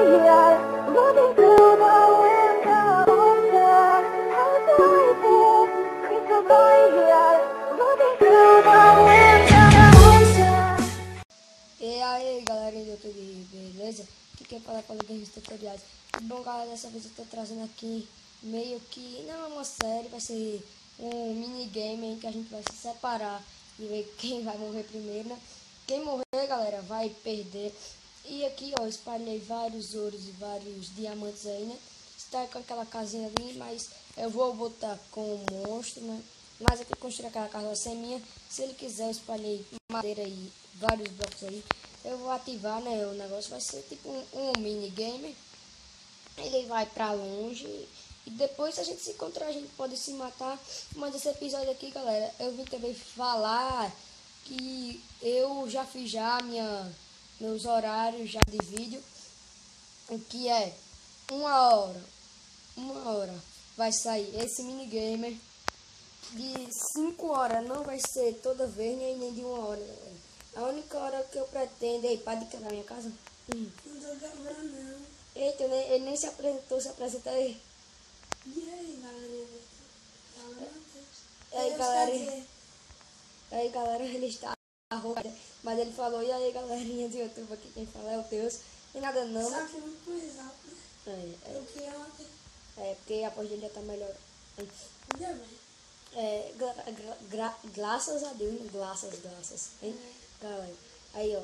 E aí galera do YouTube, beleza? Aqui quem fala é Paulo Games Tutoriais. Bom galera, dessa vez eu tô trazendo aqui meio que, não é uma série, vai ser um minigame em que a gente vai se separar e ver quem vai morrer primeiro, né? Quem morrer, galera, vai perder. E aqui, ó, eu espalhei vários ouros e vários diamantes aí, né? Está com aquela casinha ali, mas eu vou botar com o monstro, né? Mas aqui construir aquela casa sem minha. Se ele quiser, eu espalhei madeira aí, vários blocos aí. Eu vou ativar, né? O negócio vai ser tipo um minigame. Ele vai pra longe. E depois, se a gente se encontrar, a gente pode se matar. Mas esse episódio aqui, galera, eu vim também falar que eu já fiz meus horários já de vídeo. O que é 1 hora. 1 hora vai sair esse minigame. De 5 horas, não vai ser toda vez, nem de 1 hora, galera. A única hora que eu pretendo... Ei, para de cair na minha casa. Não tô gravando, não. Eita, ele nem se apresentou, se apresenta aí. E aí, galera? Fala, Matheus. Aí, galera, ele está arrombado, mas ele falou, e aí, galerinha do YouTube, aqui quem fala é o Deus. Tem nada não. Só que muito mais alto, né? Porque a voz dele já tá melhor. Ainda bem. Graças a Deus, né? Graças, hein? Galera, aí, ó.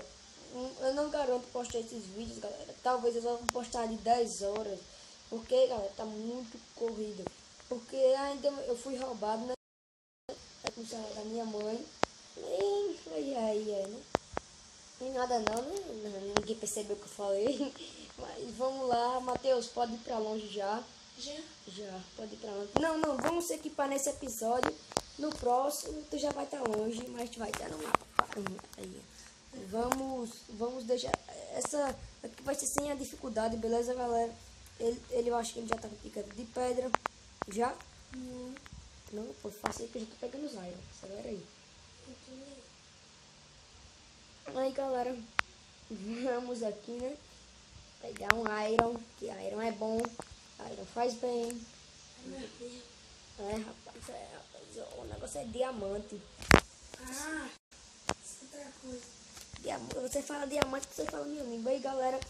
Eu não garanto postar esses vídeos, galera. Talvez eu vou postar de 10 horas. Porque, galera, tá muito corrido. Porque ainda eu fui roubado, né? Com o celular da minha mãe. E aí, né? Nem nada não, né? Ninguém percebeu o que eu falei. Mas vamos lá, Matheus, pode ir pra longe já. Já, pode ir pra longe. Não, vamos se equipar nesse episódio. No próximo, tu já vai estar longe, mas tu vai estar no mapa. Aí, vamos deixar. Essa aqui vai ser sem a dificuldade, beleza, galera? Eu acho que ele já tá com picante de pedra. Já? Não, pô, faça aí que eu já tô pegando os iron. Acelera aí. Aí, galera, vamos aqui, né? Pegar um iron, que iron é bom. Iron faz bem. Rapaz, o negócio é diamante. Ah, isso é outra coisa. Você fala diamante, você fala meu amigo. Aí, galera,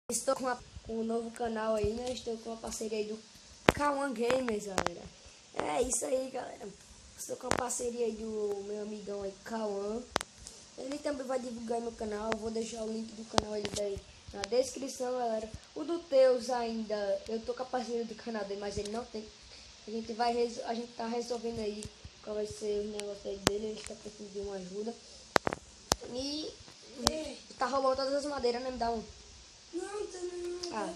estou com um novo canal aí, né? Estou com uma parceria aí do Kawan Gamers, galera. É isso aí, galera. Estou com a parceria aí do meu amigão aí, Kawan. Ele também vai divulgar meu canal. Eu vou deixar o link do canal ele daí na descrição, galera. O do Teus ainda, eu tô com a parceria do canal dele, mas ele não tem. A gente tá resolvendo aí qual vai ser o negócio aí dele. Ele está precisando de uma ajuda. E tá roubando todas as madeiras, né? Me dá um. Não, também não. Ah,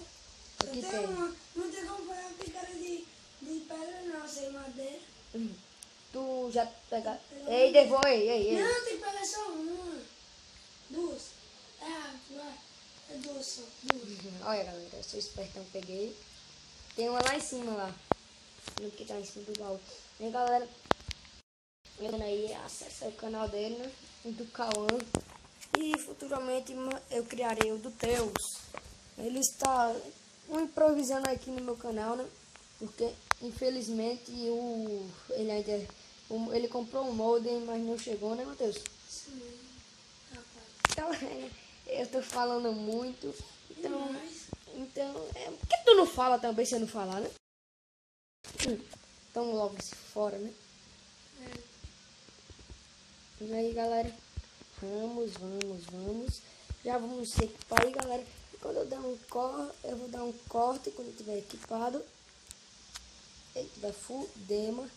aqui tem. Não tem como fazer uma picada de pedra, não, sem madeira. Tu já pega. Ei, devolve, ei. Não, tem que pegar só uma. Duas. É duas só. Olha, galera, eu sou espertão, peguei. Tem uma lá em cima, lá. No que tá em cima do baú. E galera, aí, acessa o canal dele, né? Do Kawan. E futuramente eu criarei o do Teus. Ele está improvisando aqui no meu canal, né? Porque, infelizmente, ele comprou um modem, mas não chegou, né, Matheus? Sim, rapaz. Então, eu tô falando muito. Então, por que tu não fala também se eu não falar, né? Então logo se fora, né? E aí, galera, vamos. Já vamos se equipar aí, galera. E quando eu vou dar um corte quando eu tiver equipado. Ele tiver full dema.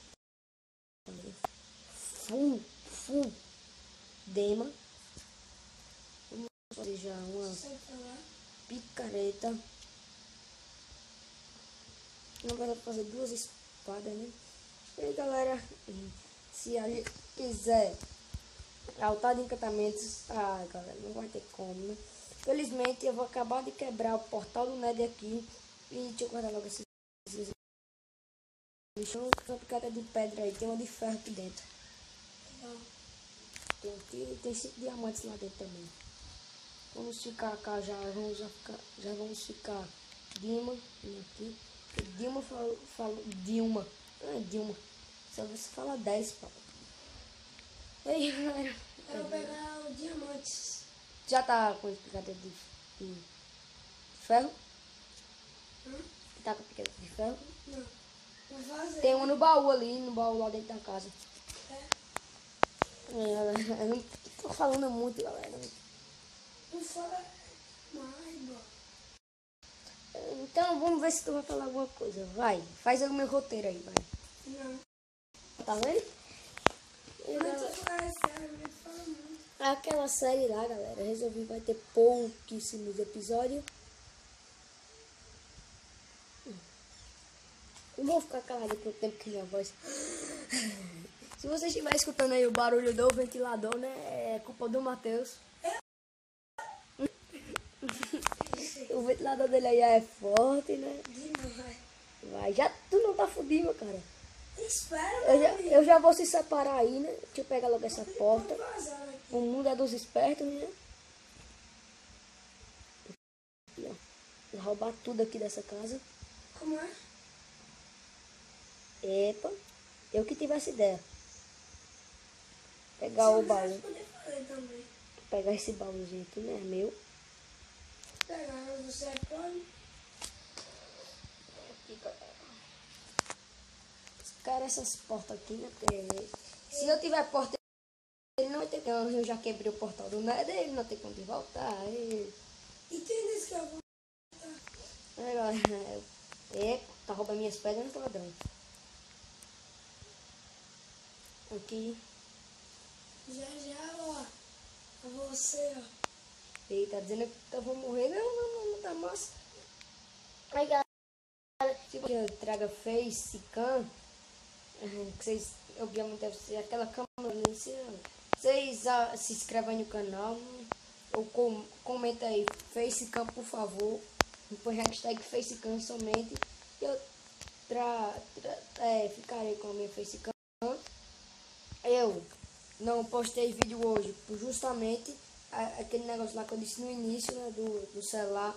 Full dema. Vamos fazer já uma picareta. Não vai fazer 2 espadas, né? E aí, galera, se a gente quiser altar de encantamentos, galera, não vai ter como, né? Felizmente, eu vou acabar de quebrar o portal do Nether aqui. E deixa eu guardar logo esses lixão. Uma picada de pedra aí, tem uma de ferro aqui dentro. Tem 5 diamantes lá dentro também. Vamos ficar cá já, já vamos ficar Dilma aqui. Dilma falou Dilma. Não é Dilma. Só você fala 10, pô. Ei, galera. Eu vou pegar o diamantes. Já tá com picadeira de ferro? Tá com picadeira de ferro? Não. Vou fazer. Tem uma no baú ali, no baú lá dentro da casa. É. Galera, eu não tô falando muito, galera. Não fala mais, bó. Então vamos ver se tu vai falar alguma coisa. Vai, faz o meu roteiro aí, vai. Não. Tá vendo? E, Mas galera, tu fala sério, mas fala muito. aquela série lá, galera, resolvi vai ter pouquíssimos episódios. Não vou ficar calado por tempo que minha voz. Se você estiver escutando aí o barulho do ventilador, né? É culpa do Matheus. O ventilador dele aí é forte, né? Demais. Vai, já tu não tá fudido, cara. Espera, Eu já vou se separar aí, né? Deixa eu pegar logo essa porta. vazar aqui. O mundo é dos espertos, né? Aqui, ó. Vou roubar tudo aqui dessa casa. Como é? Epa, eu que tive essa ideia. Pegar o baú. Você poder fazer também. Pegar esse baúzinho aqui, né? É meu. Pegar, você pode. Aqui, galera. Cara, essas portas aqui, né? Porque se eu tiver porta, ele não vai ter como. Eu já quebrei o portal do Nether, ele não tem como de voltar. E tem desse que eu vou. Aí, galera, tá roubando minhas pedras, não ladrão. Aqui. Já, ó. Você, ó. Ele tá dizendo que eu vou morrer. Não tá massa. Aí, galera, se você traga facecam, que vocês, obviamente, deve ser aquela câmera. Vocês se inscrevem no canal. Ou comenta aí, facecam, por favor. Põe hashtag facecam somente. Eu ficarei com a minha facecam. Eu não postei vídeo hoje por justamente aquele negócio lá que eu disse no início, né, do celular.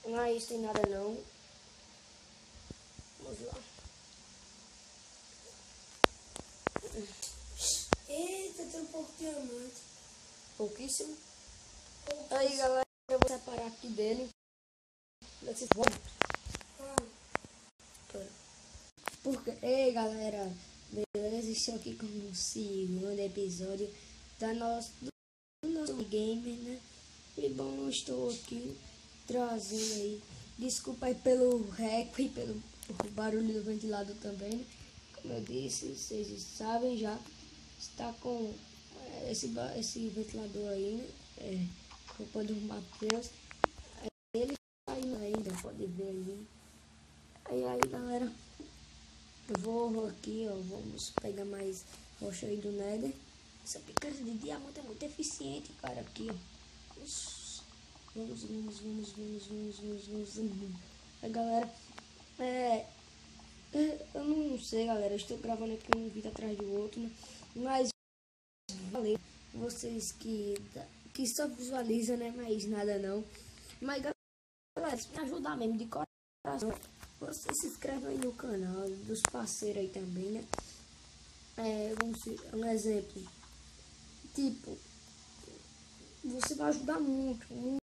Não é isso, tem nada não. Vamos lá. Eita, tem um pouco de diamante. Pouquíssimo. Pouquíssimo. Aí, galera, eu vou separar aqui dele. Vocês vão. Porque, ei, galera, beleza? Estou aqui com o segundo episódio do nosso gamer, né? E bom, estou aqui trazendo aí. Desculpa aí pelo reco e pelo barulho do ventilador também, né? Como eu disse, vocês sabem já. Está com esse ventilador aí, né? Culpa do Matheus. Ele está indo ainda, pode ver aí. Aí, galera. Eu vou aqui, ó, vamos pegar mais rocha aí do Nether. Essa picareta de diamante é muito eficiente, cara, aqui, ó. Vamos. Aí, galera, eu não sei, galera, eu estou gravando aqui um vídeo atrás do outro, né? Mas valeu vocês que só visualizam, né? Mas nada não. Mas, galera, se me ajudar mesmo de coração, você se inscreve aí no canal dos parceiros aí também, né? Um exemplo. Tipo, você vai ajudar muito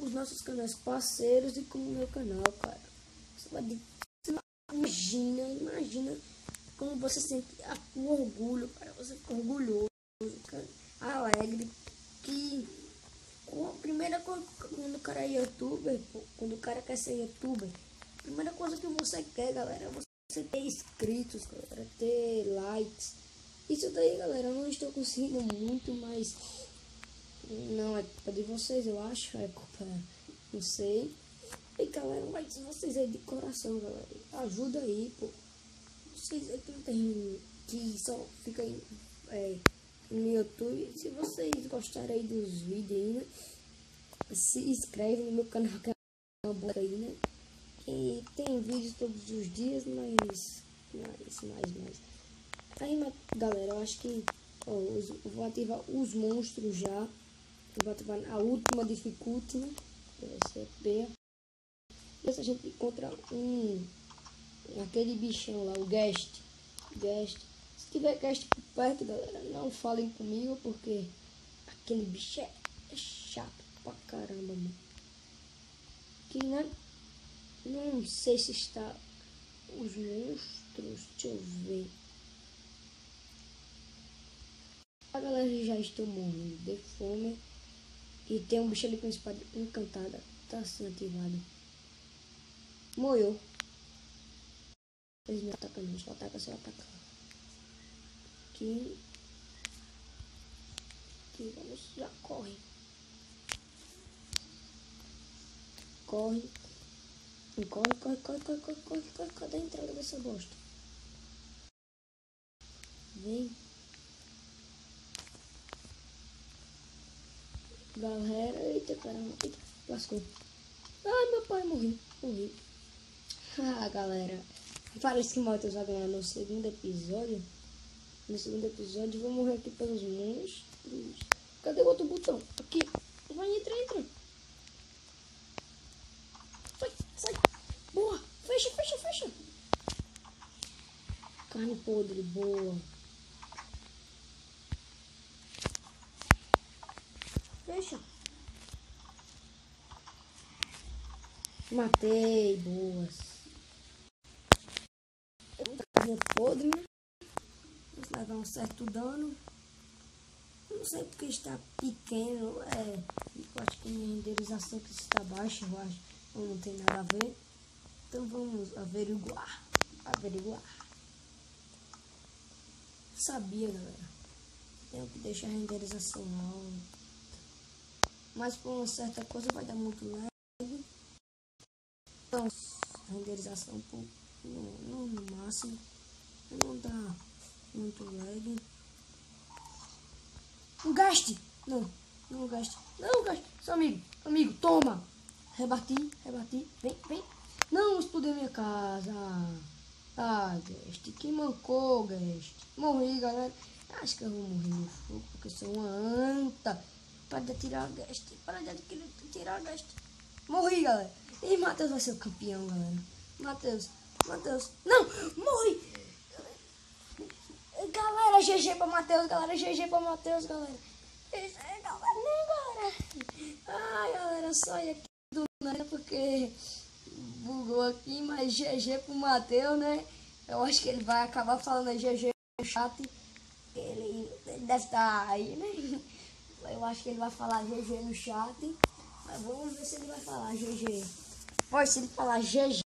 os nossos canais parceiros e com o meu canal, cara. Você vai imagina como você sente o orgulho, cara. Você fica orgulhoso, cara, alegre, que a primeira coisa, quando o cara é youtuber, quando o cara quer ser youtuber, a primeira coisa que você quer, galera, é você ter inscritos, galera, ter likes. Isso daí, galera, eu não estou conseguindo muito, mas não é culpa de vocês, eu acho, é culpa, não sei. E galera, mas vocês aí de coração, galera, ajuda aí, pô. Vocês aí que não tem, que só fica aí, no YouTube, se vocês gostarem aí dos vídeos aí, né, se inscreve no meu canal, que é uma boca aí, né, que tem vídeos todos os dias, mas aí, galera, eu acho que, ó, eu vou ativar os monstros já, vai ativar a última dificuldade, né? Essa é P. E se a gente encontra aquele bichão lá, o Guest. Se tiver Guest por perto, galera, não falem comigo, porque aquele bicho é chato pra caramba, mano. Aqui, né? Não sei se está os monstros. Deixa eu ver. A galera já está morrendo de fome. E tem um bicho ali com espada encantada. Tá sendo ativado. Morreu. Eles me atacam não. Só ataca se eu atacar. Aqui. Vamos. Já corre. Corre. Corre. Cadê a entrada dessa bosta? Vem. Galera, eita caramba, eita, lascou. Ai, meu pai, morri. Ah, galera, parece que o Matheus vai ganhar no segundo episódio. No segundo episódio, eu vou morrer aqui pelos monstros. Cadê o outro botão? Aqui. Vai, entra. Vai, sai. Boa, fecha. Carne podre, boa. Fecha. Matei, boas. Carne podre, né? Vamos levar um certo dano. Não sei porque está pequeno. Eu acho que minha renderização aqui está baixa, eu acho. Não tem nada a ver. Então vamos averiguar. Sabia, galera. Tenho que deixar a renderização alta. Mas por uma certa coisa vai dar muito lag. Então, a renderização no máximo. Não dá muito lag. Não gaste! Não gaste. Seu amigo, toma! Rebati. Vem. Não explodiu minha casa. Ah, Guest, que mancou, Guest. Morri, galera. Acho que eu vou morrer no fogo, porque sou uma anta. Para de atirar, Guest. Morri, galera. E Matheus vai ser o campeão, galera. Matheus. Não, morri. Galera, GG pra Matheus, galera. Ai, galera, só ia aqui do nada porque bugou aqui, mas GG pro Matheus, né? Eu acho que ele vai acabar falando GG no chat. Ele deve estar aí, né? Eu acho que ele vai falar GG no chat. Mas vamos ver se ele vai falar GG. Pois, se ele falar GG,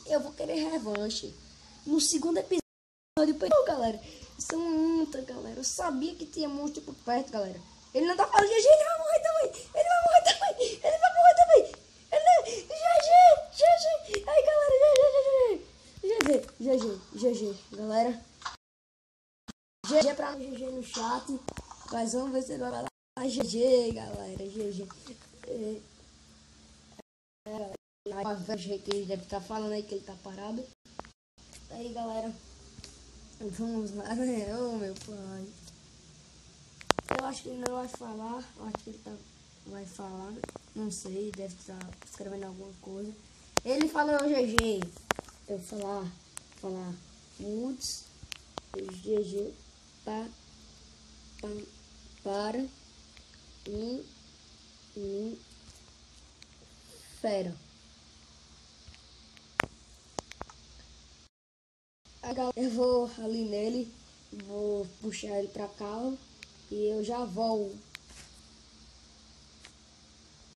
eu vou querer revanche. No segundo episódio, galera. Isso é uma anta, galera. Eu sabia que tinha monstro por perto, galera. Ele não tá falando GG, ele vai morrer também. GG. Ai, galera, GG, galera. GG pra GG no chat. Mas vamos ver se ele vai falar GG, galera. GG. A gente deve estar falando aí que ele tá parado. Aí, galera. Vamos lá, né? Ô, meu pai. Eu acho que ele não vai falar. Eu acho que ele vai falar. Não sei, deve estar escrevendo alguma coisa. Ele falou GG. Eu falar Woods. GG para fera. Eu vou ali nele, vou puxar ele pra cá e eu já volto.